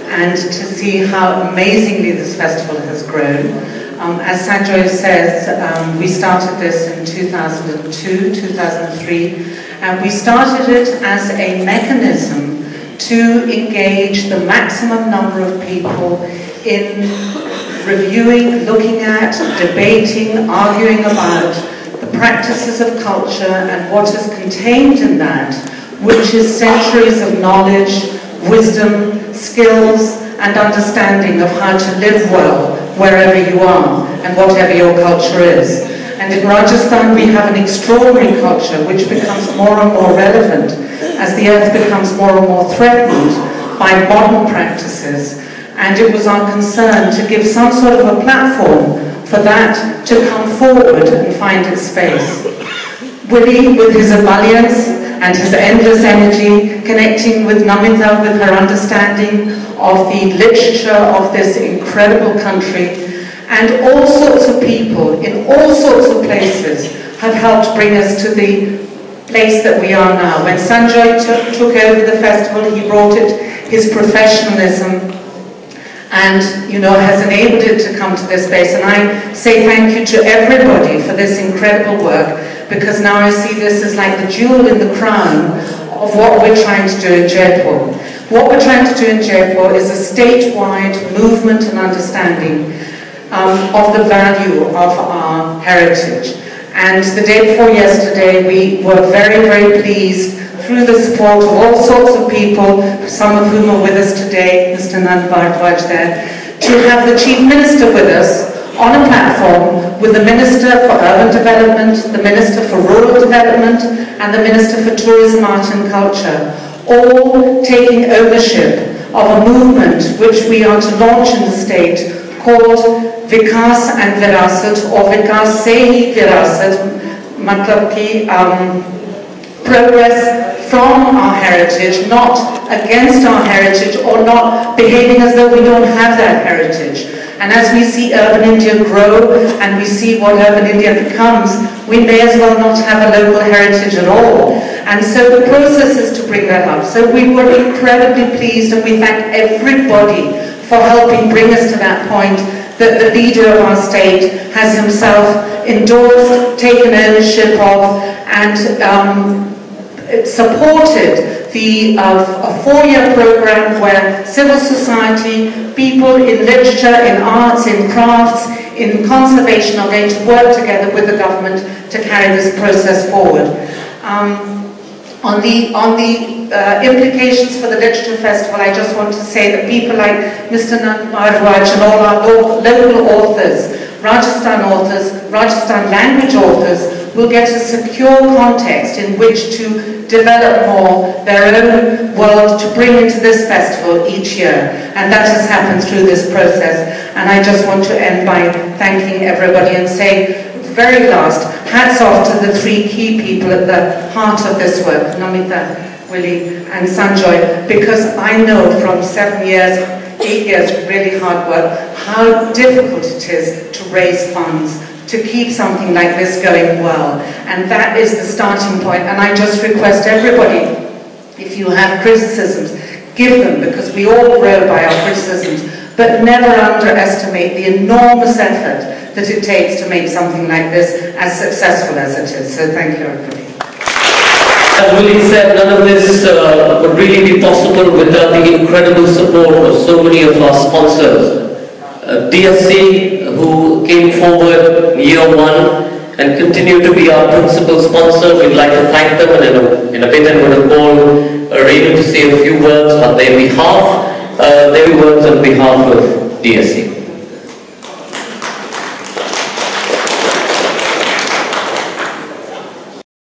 and to see how amazingly this festival has grown. As Sanjoy says, we started this in 2002, 2003, and we started it as a mechanism to engage the maximum number of people in reviewing, looking at, debating, arguing about the practices of culture and what is contained in that, which is centuries of knowledge, wisdom, skills, and understanding of how to live well wherever you are and whatever your culture is. And in Rajasthan we have an extraordinary culture which becomes more and more relevant as the earth becomes more and more threatened by modern practices. And it was our concern to give some sort of a platform for that to come forward and find its space. Willie, with his ebullience and his endless energy, connecting with Namita, with her understanding of the literature of this incredible country, and all sorts of people in all sorts of places have helped bring us to the place that we are now. When Sanjoy took over the festival, he brought it his professionalism and, you know, has enabled it to come to this space. And I say thank you to everybody for this incredible work, because now I see this as like the jewel in the crown of what we're trying to do in Jaipur. What we're trying to do in Jaipur is a statewide movement and understanding of the value of our heritage. And the day before yesterday, we were very, very pleased, through the support of all sorts of people, some of whom are with us today, Mr. Nand Bharadwaj there, to have the Chief Minister with us on a platform with the Minister for Urban Development, the Minister for Rural Development, and the Minister for Tourism, Art and Culture, all taking ownership of a movement which we are to launch in the state called Vikas and Virasat, or Vikas se hi Virasat, matlab ki progress from our heritage, not against our heritage, or not behaving as though we don't have that heritage. And as we see urban India grow and we see what urban India becomes, we may as well not have a local heritage at all. And so the process is to bring that up. So we were incredibly pleased, and we thank everybody for helping bring us to that point, that the leader of our state has himself endorsed, taken ownership of, and supported the a four-year program where civil society, people in literature, in arts, in crafts, in conservation are going to work together with the government to carry this process forward. On the implications for the Literature Festival, I just want to say that people like Mr. Nand Bharadwaj and all our local authors, Rajasthan language authors, will get a secure context in which to develop more their own world to bring into this festival each year. And that has happened through this process. And I just want to end by thanking everybody and say, very last, hats off to the three key people at the heart of this work, Namita, Willie and Sanjoy, because I know from 7 years, 8 years of really hard work, how difficult it is to raise funds to keep something like this going well. And that is the starting point. And I just request everybody, if you have criticisms, give them, because we all grow by our criticisms, but never underestimate the enormous effort that it takes to make something like this as successful as it is. So thank you, everybody. As Willie said, none of this would really be possible without the incredible support of so many of our sponsors. DSC, who came forward year one and continue to be our principal sponsor, we'd like to thank them, and in a bit I'm going to call Renu to say a few words on their behalf, on behalf of DSC.